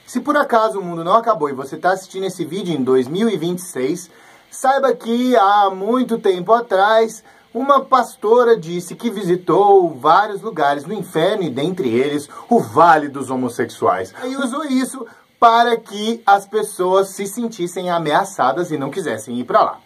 Se por acaso o mundo não acabou e você está assistindo esse vídeo em 2026, saiba que há muito tempo atrás, uma pastora disse que visitou vários lugares no inferno e dentre eles o Vale dos Homossexuais. E usou isso para que as pessoas se sentissem ameaçadas e não quisessem ir para lá.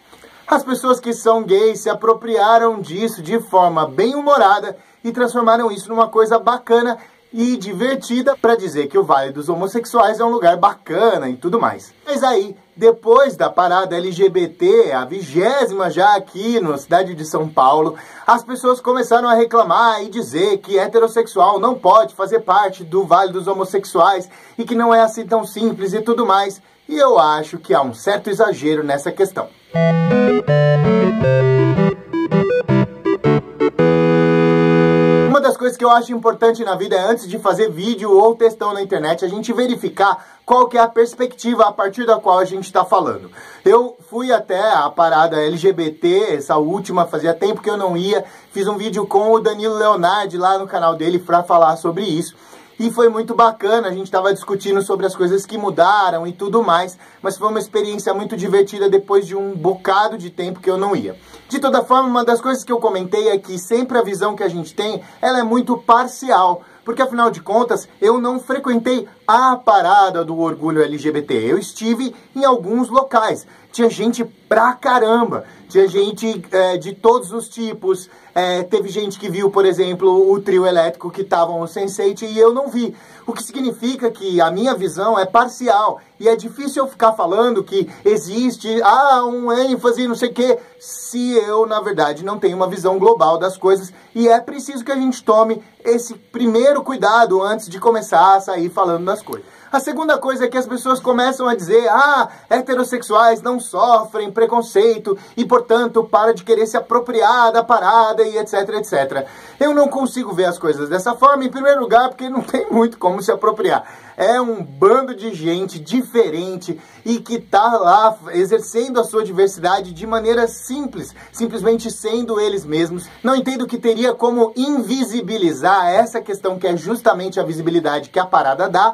As pessoas que são gays se apropriaram disso de forma bem humorada e transformaram isso numa coisa bacana e divertida para dizer que o Vale dos Homossexuais é um lugar bacana e tudo mais. Mas aí, depois da parada LGBT, a 20ª já aqui na cidade de São Paulo, as pessoas começaram a reclamar e dizer que heterossexual não pode fazer parte do Vale dos Homossexuais e que não é assim tão simples e tudo mais. E eu acho que há um certo exagero nessa questão. Uma das coisas que eu acho importante na vida é, antes de fazer vídeo ou textão na internet, a gente verificar qual que é a perspectiva a partir da qual a gente está falando. Eu fui até a parada LGBT, essa última, fazia tempo que eu não ia, fiz um vídeo com o Danilo Leonardi lá no canal dele para falar sobre isso. E foi muito bacana, a gente estava discutindo sobre as coisas que mudaram e tudo mais, mas foi uma experiência muito divertida depois de um bocado de tempo que eu não ia. De toda forma, uma das coisas que eu comentei é que sempre a visão que a gente tem, ela é muito parcial, porque afinal de contas, eu não frequentei a parada do orgulho LGBT, eu estive em alguns locais. Tinha gente pra caramba, tinha gente de todos os tipos, teve gente que viu, por exemplo, o trio elétrico que estavam o Sense8 e eu não vi. O que significa que a minha visão é parcial e é difícil eu ficar falando que existe um ênfase, não sei o quê, se eu, na verdade, não tenho uma visão global das coisas. E é preciso que a gente tome esse primeiro cuidado antes de começar a sair falando das coisas. A segunda coisa é que as pessoas começam a dizer, heterossexuais não sofrem preconceito e, portanto, para de querer se apropriar da parada e etc, etc. Eu não consigo ver as coisas dessa forma, em primeiro lugar, porque não tem muito como se apropriar. É um bando de gente diferente e que tá lá exercendo a sua diversidade de maneira simples, simplesmente sendo eles mesmos. Não entendo que teria como invisibilizar essa questão que é justamente a visibilidade que a parada dá,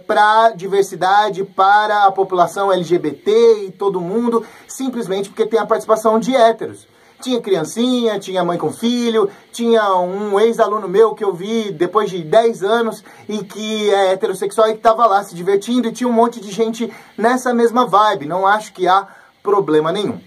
para diversidade, para a população LGBT e todo mundo, simplesmente porque tem a participação de héteros. Tinha criancinha, tinha mãe com filho, tinha um ex-aluno meu que eu vi depois de 10 anos e que é heterossexual e que estava lá se divertindo, e tinha um monte de gente nessa mesma vibe. Não acho que há problema nenhum.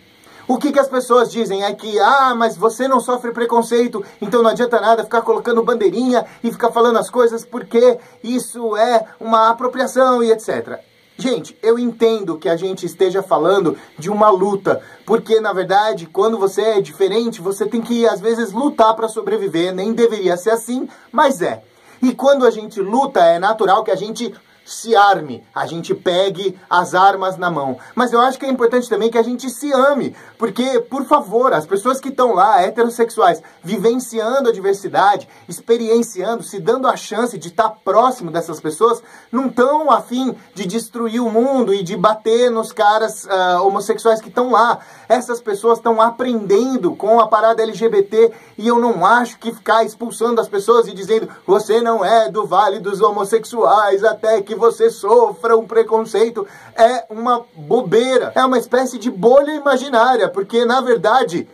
O que as pessoas dizem é que, mas você não sofre preconceito, então não adianta nada ficar colocando bandeirinha e ficar falando as coisas porque isso é uma apropriação e etc. Gente, eu entendo que a gente esteja falando de uma luta, porque na verdade, quando você é diferente, você tem que às vezes lutar para sobreviver, nem deveria ser assim, mas é. E quando a gente luta, é natural que a gente se arme, a gente pegue as armas na mão. Mas eu acho que é importante também que a gente se ame, porque, por favor, as pessoas que estão lá, heterossexuais, vivenciando a diversidade, experienciando, se dando a chance de estar próximo dessas pessoas, não estão a fim de destruir o mundo e de bater nos caras homossexuais que estão lá. Essas pessoas estão aprendendo com a parada LGBT e eu não acho que ficar expulsando as pessoas e dizendo você não é do Vale dos Homossexuais até que você sofra um preconceito é uma bobeira. É uma espécie de bolha imaginária, porque na verdade,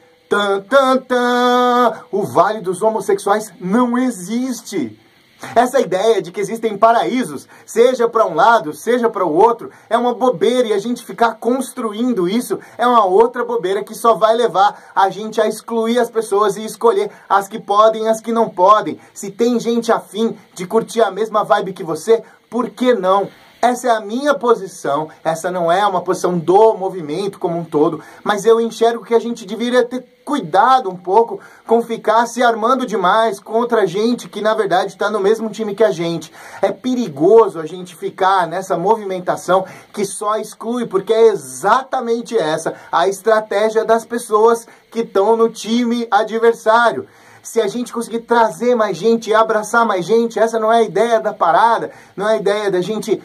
o Vale dos Homossexuais não existe. Essa ideia de que existem paraísos, seja para um lado, seja para o outro, é uma bobeira, e a gente ficar construindo isso é uma outra bobeira que só vai levar a gente a excluir as pessoas e escolher as que podem e as que não podem. Se tem gente afim de curtir a mesma vibe que você, por que não? Essa é a minha posição, essa não é uma posição do movimento como um todo, mas eu enxergo que a gente deveria ter cuidado um pouco com ficar se armando demais contra gente que na verdade está no mesmo time que a gente. É perigoso a gente ficar nessa movimentação que só exclui, porque é exatamente essa a estratégia das pessoas que estão no time adversário. Se a gente conseguir trazer mais gente e abraçar mais gente, essa não é a ideia da parada, não é a ideia da gente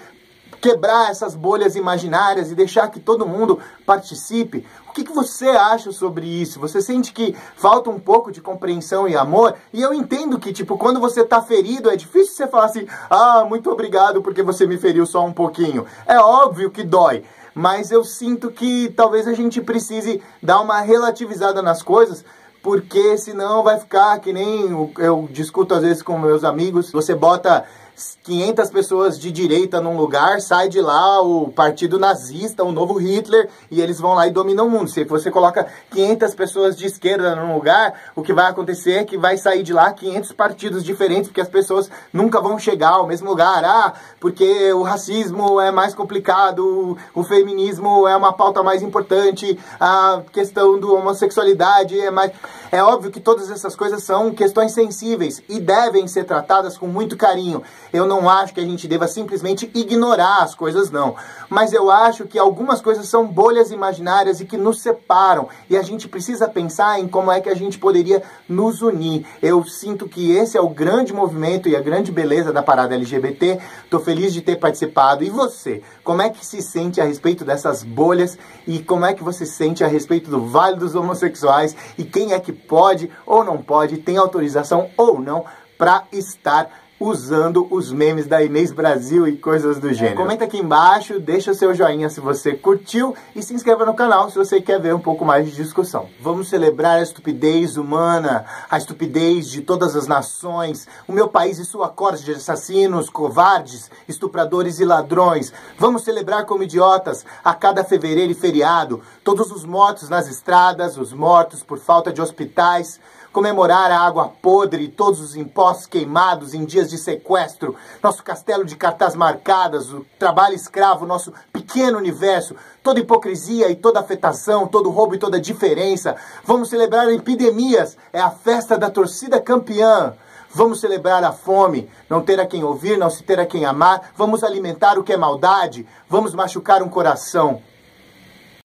quebrar essas bolhas imaginárias e deixar que todo mundo participe. O que você acha sobre isso? Você sente que falta um pouco de compreensão e amor? E eu entendo que, tipo, quando você tá ferido, é difícil você falar assim, ah, muito obrigado porque você me feriu só um pouquinho. É óbvio que dói, mas eu sinto que talvez a gente precise dar uma relativizada nas coisas, porque senão vai ficar que nem eu discuto às vezes com meus amigos, você bota 500 pessoas de direita num lugar, sai de lá o partido nazista, o novo Hitler, e eles vão lá e dominam o mundo. Se você coloca 500 pessoas de esquerda num lugar, o que vai acontecer é que vai sair de lá 500 partidos diferentes, porque as pessoas nunca vão chegar ao mesmo lugar. Ah, porque o racismo é mais complicado, o feminismo é uma pauta mais importante, a questão do homossexualidade é mais... É óbvio que todas essas coisas são questões sensíveis e devem ser tratadas com muito carinho. Eu não acho que a gente deva simplesmente ignorar as coisas, não. Mas eu acho que algumas coisas são bolhas imaginárias e que nos separam. E a gente precisa pensar em como é que a gente poderia nos unir. Eu sinto que esse é o grande movimento e a grande beleza da parada LGBT. Tô feliz de ter participado. E você? Como é que se sente a respeito dessas bolhas? E como é que você se sente a respeito do Vale dos Homossexuais? E quem é que pode ou não pode, tem autorização ou não para estar usando os memes da Inês Brasil e coisas do gênero. Comenta aqui embaixo, deixa o seu joinha se você curtiu e se inscreva no canal se você quer ver um pouco mais de discussão. Vamos celebrar a estupidez humana, a estupidez de todas as nações, o meu país e sua corte de assassinos, covardes, estupradores e ladrões. Vamos celebrar como idiotas a cada fevereiro e feriado, todos os mortos nas estradas, os mortos por falta de hospitais, comemorar a água podre e todos os impostos queimados em dias de sequestro, nosso castelo de cartaz marcadas, o trabalho escravo, nosso pequeno universo, toda hipocrisia e toda afetação, todo roubo e toda diferença. Vamos celebrar epidemias, é a festa da torcida campeã. Vamos celebrar a fome, não ter a quem ouvir, não se ter a quem amar. Vamos alimentar o que é maldade, vamos machucar um coração.